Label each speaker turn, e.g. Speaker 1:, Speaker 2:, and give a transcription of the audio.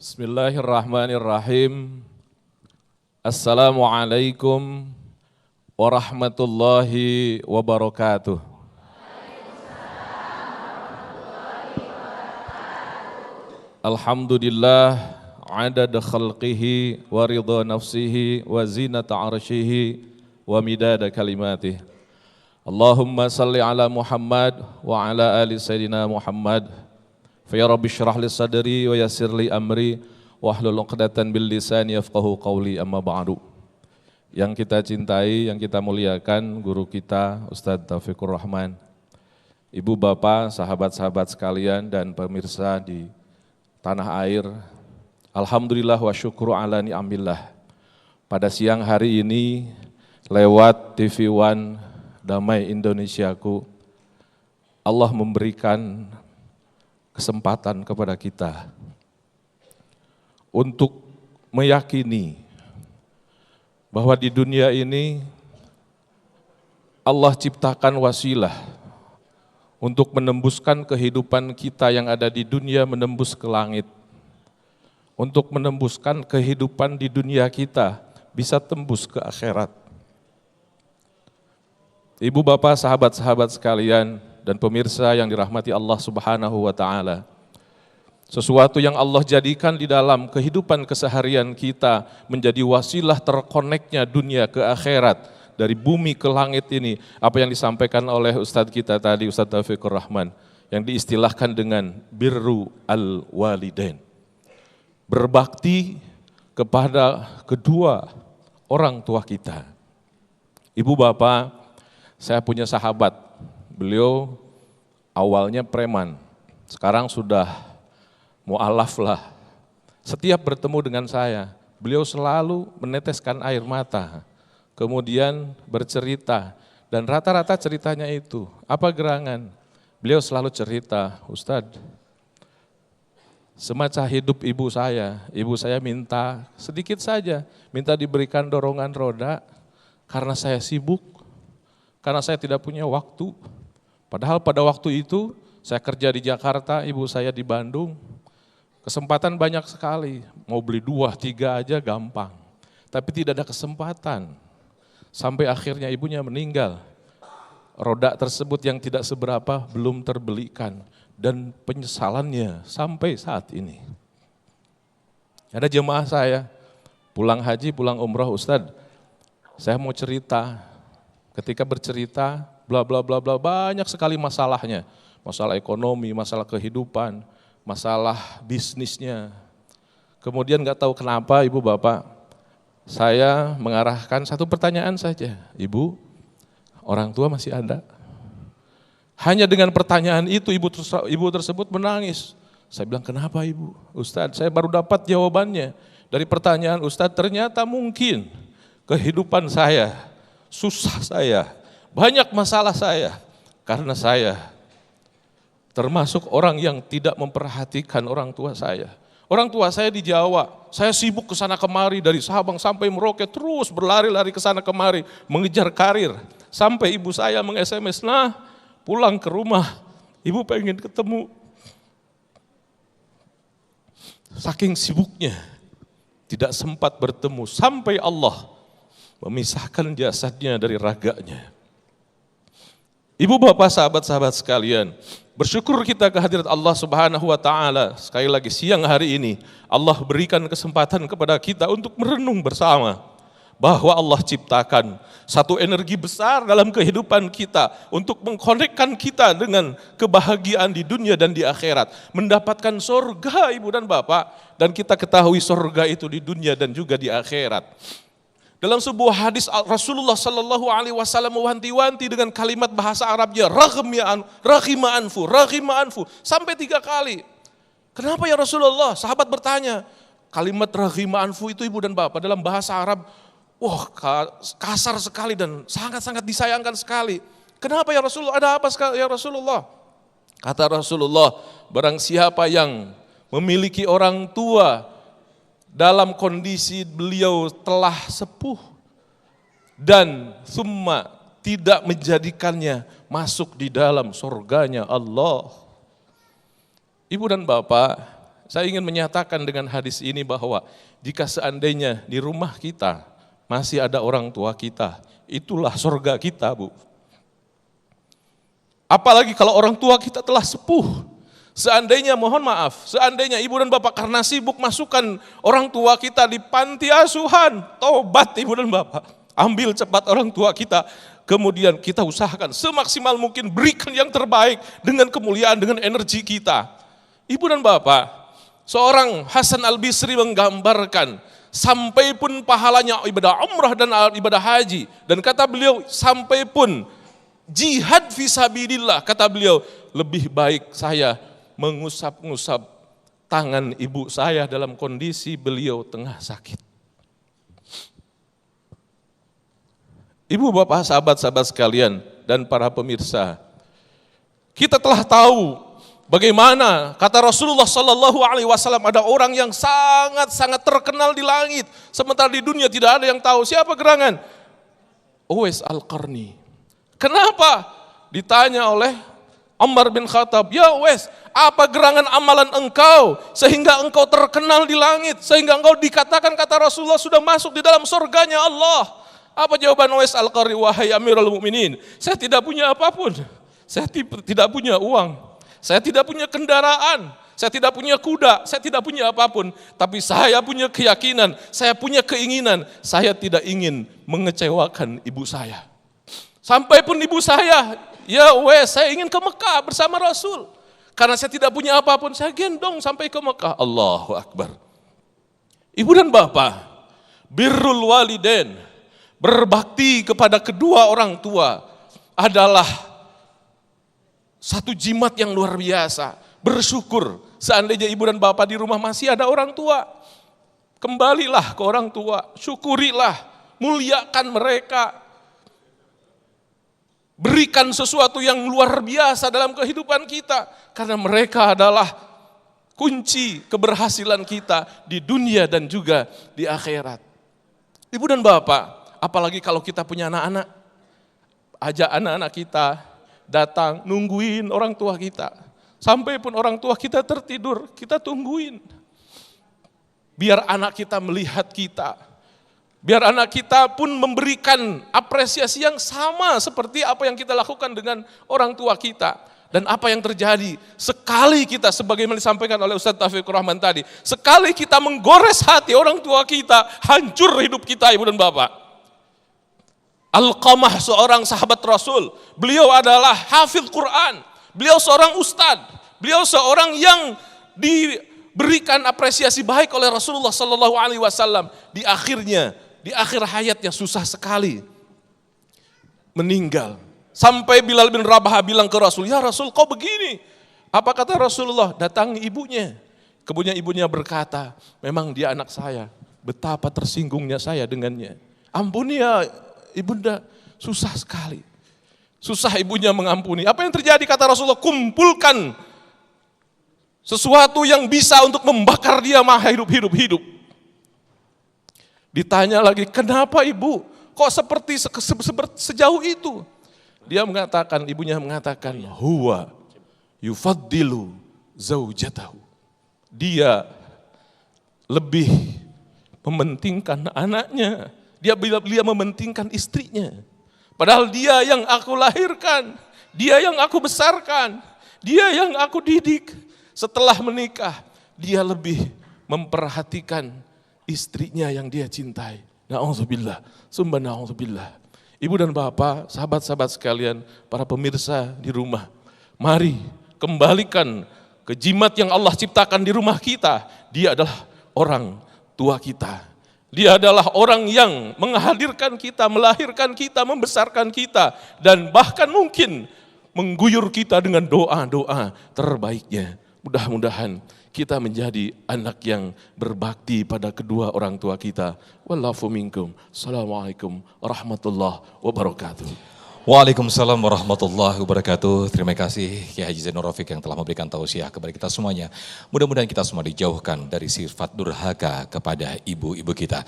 Speaker 1: Bismillahirrahmanirrahim. Assalamualaikum warahmatullahi wabarakatuh. Alhamdulillah adada khalqihi wa ridha nafsihi wa zinata arshihi wa midada kalimatih. Allahumma salli ala Muhammad wa ala ali Sayyidina Muhammad. Fa ya Rabbi syrah li sadri wa yassir li amri wahlul 'uqdatan bil lisani yafqahu qawli amma ba'du. Yang kita cintai, yang kita muliakan guru kita Ustadz Taufikur Rahman. Ibu bapak, sahabat-sahabat sekalian dan pemirsa di tanah air. Alhamdulillah wa syukru ala ni'amillah. Pada siang hari ini lewat TV One Damai Indonesiaku, Allah memberikan kesempatan kepada kita untuk meyakini bahwa di dunia ini Allah ciptakan wasilah untuk menembuskan kehidupan kita yang ada di dunia menembus ke langit. Untuk menembuskan kehidupan di dunia kita bisa tembus ke akhirat. Ibu bapak, sahabat-sahabat sekalian, dan pemirsa yang dirahmati Allah Subhanahu wa Ta'ala, sesuatu yang Allah jadikan di dalam kehidupan keseharian kita menjadi wasilah terkoneknya dunia ke akhirat, dari bumi ke langit ini, apa yang disampaikan oleh Ustadz kita tadi, Ustadz Taufikur Rahman, yang diistilahkan dengan birru al-walidain, berbakti kepada kedua orang tua kita. Ibu bapak, saya punya sahabat. Beliau awalnya preman, sekarang sudah mu'alaf lah. Setiap bertemu dengan saya, beliau selalu meneteskan air mata, kemudian bercerita, dan rata-rata ceritanya itu, apa gerangan? Beliau selalu cerita, Ustadz, semasa hidup ibu saya minta sedikit saja, minta diberikan dorongan roda, karena saya sibuk, karena saya tidak punya waktu. Padahal pada waktu itu saya kerja di Jakarta, ibu saya di Bandung. Kesempatan banyak sekali, mau beli 2, 3 aja gampang. Tapi tidak ada kesempatan. Sampai akhirnya ibunya meninggal. Roda tersebut yang tidak seberapa belum terbelikan. Dan penyesalannya sampai saat ini. Ada jemaah saya, pulang haji, pulang umroh, Ustadz, saya mau cerita. Ketika bercerita, bla bla bla bla, banyak sekali masalahnya. Masalah ekonomi, masalah kehidupan, masalah bisnisnya. Kemudian nggak tahu kenapa ibu bapak, saya mengarahkan satu pertanyaan saja. Ibu, orang tua masih ada? Hanya dengan pertanyaan itu ibu tersebut menangis. Saya bilang, kenapa ibu? Ustadz, saya baru dapat jawabannya. Dari pertanyaan Ustadz, ternyata mungkin kehidupan saya, susah saya, banyak masalah saya, karena saya termasuk orang yang tidak memperhatikan orang tua saya. Orang tua saya di Jawa, saya sibuk ke sana kemari dari Sabang sampai Merauke, terus berlari-lari ke sana kemari, mengejar karir. Sampai ibu saya meng-SMS, nah pulang ke rumah, ibu pengen ketemu. Saking sibuknya, tidak sempat bertemu, sampai Allah memisahkan jasadnya dari raganya. Ibu bapak, sahabat-sahabat sekalian, bersyukur kita kehadirat Allah Subhanahu wa Ta'ala. Sekali lagi siang hari ini Allah berikan kesempatan kepada kita untuk merenung bersama bahwa Allah ciptakan satu energi besar dalam kehidupan kita untuk mengkonekkan kita dengan kebahagiaan di dunia dan di akhirat, mendapatkan surga ibu dan bapak, dan kita ketahui surga itu di dunia dan juga di akhirat. Dalam sebuah hadis Rasulullah Sallallahu Alaihi Wasallam mewanti-wanti dengan kalimat bahasa Arabnya raghima anfu sampai 3 kali. Kenapa ya Rasulullah? Sahabat bertanya. Kalimat raghima anfu itu ibu dan bapak dalam bahasa Arab, wah kasar sekali dan sangat-sangat disayangkan sekali. Kenapa ya Rasulullah? Ada apa ya Rasulullah? Kata Rasulullah, barang siapa yang memiliki orang tua dalam kondisi beliau telah sepuh dan summa tidak menjadikannya masuk di dalam surganya Allah. Ibu dan bapak, Saya ingin menyatakan dengan hadis ini bahwa jika seandainya di rumah kita masih ada orang tua kita, itulah surga kita, Bu. Apalagi kalau orang tua kita telah sepuh. Seandainya, mohon maaf, seandainya ibu dan bapak karena sibuk masukkan orang tua kita di panti asuhan, tobat ibu dan bapak. Ambil cepat orang tua kita, kemudian kita usahakan semaksimal mungkin berikan yang terbaik dengan kemuliaan, dengan energi kita. Ibu dan bapak, seorang Hasan Al-Bisri menggambarkan, sampai pun pahalanya ibadah umrah dan ibadah haji. Dan kata beliau, sampai pun jihad fisabilillah, kata beliau, lebih baik saya mengusap-ngusap tangan ibu saya dalam kondisi beliau tengah sakit. Ibu bapak sahabat-sahabat sekalian dan para pemirsa, kita telah tahu bagaimana kata Rasulullah Sallallahu Alaihi Wasallam ada orang yang sangat-sangat terkenal di langit, sementara di dunia tidak ada yang tahu siapa gerangan. Uwais Al-Qarni. Kenapa? Ditanya oleh Umar bin Khattab, ya Uwais, apa gerangan amalan engkau sehingga engkau terkenal di langit, sehingga engkau dikatakan kata Rasulullah sudah masuk di dalam surganya Allah. Apa jawaban Uwais Al-Qarni? Wahai Amirul Mukminin, saya tidak punya apapun, saya tidak punya uang, saya tidak punya kendaraan, saya tidak punya kuda, saya tidak punya apapun, tapi saya punya keyakinan, saya punya keinginan, saya tidak ingin mengecewakan ibu saya. Sampai pun ibu saya, ya Uwais, saya ingin ke Mekah bersama Rasul. Karena saya tidak punya apapun, saya gendong sampai ke Mekah. Allahu Akbar. Ibu dan bapak, birrul walidain, berbakti kepada kedua orang tua adalah satu jimat yang luar biasa. Bersyukur seandainya ibu dan bapak di rumah masih ada orang tua. Kembalilah ke orang tua, syukurilah, muliakan mereka. Berikan sesuatu yang luar biasa dalam kehidupan kita. Karena mereka adalah kunci keberhasilan kita di dunia dan juga di akhirat. Ibu dan bapak, apalagi kalau kita punya anak-anak, ajak anak-anak kita datang nungguin orang tua kita. Sampai pun orang tua kita tertidur, kita tungguin. Biar anak kita melihat kita. Biar anak kita pun memberikan apresiasi yang sama seperti apa yang kita lakukan dengan orang tua kita. Dan apa yang terjadi, sekali kita sebagaimana disampaikan oleh Ustaz Taufikur Rahman tadi, sekali kita menggores hati orang tua kita, hancur hidup kita ibu dan bapak. Alqamah seorang sahabat Rasul, beliau adalah hafidz Quran, beliau seorang ustadz, beliau seorang yang diberikan apresiasi baik oleh Rasulullah Sallallahu Alaihi Wasallam. Di akhir hayatnya susah sekali meninggal. Sampai Bilal bin Rabah bilang ke Rasul, ya Rasul kau begini. Apa kata Rasulullah? Datangi ibunya. Kemudian ibunya berkata, memang dia anak saya. Betapa tersinggungnya saya dengannya. Ampuni ya ibunda, susah sekali. Susah ibunya mengampuni. Apa yang terjadi kata Rasulullah? Kumpulkan sesuatu yang bisa untuk membakar dia hidup. Ditanya lagi, kenapa ibu? Kok seperti sejauh itu? Ibunya mengatakan, huwa yufaddilu zaujatahu. Dia lebih mementingkan anaknya. Dia mementingkan istrinya. Padahal dia yang aku lahirkan, dia yang aku besarkan, dia yang aku didik. Setelah menikah, dia lebih memperhatikan istrinya yang dia cintai. Na'udzubillah, summa na'udzubillah. Ibu dan bapak, sahabat-sahabat sekalian, para pemirsa di rumah, mari kembalikan ke jimat yang Allah ciptakan di rumah kita. Dia adalah orang tua kita. Dia adalah orang yang menghadirkan kita, melahirkan kita, membesarkan kita, dan bahkan mungkin mengguyur kita dengan doa-doa terbaiknya. Mudah-mudahan kita menjadi anak yang berbakti pada kedua orang tua kita. Wallahu minkum. Assalamualaikum warahmatullahi wabarakatuh.
Speaker 2: Waalaikumsalam warahmatullahi wabarakatuh. Terima kasih Kiai Haji Zainur Rafiq yang telah memberikan tausiah kepada kita semuanya. Mudah-mudahan kita semua dijauhkan dari sifat durhaka kepada ibu-ibu kita.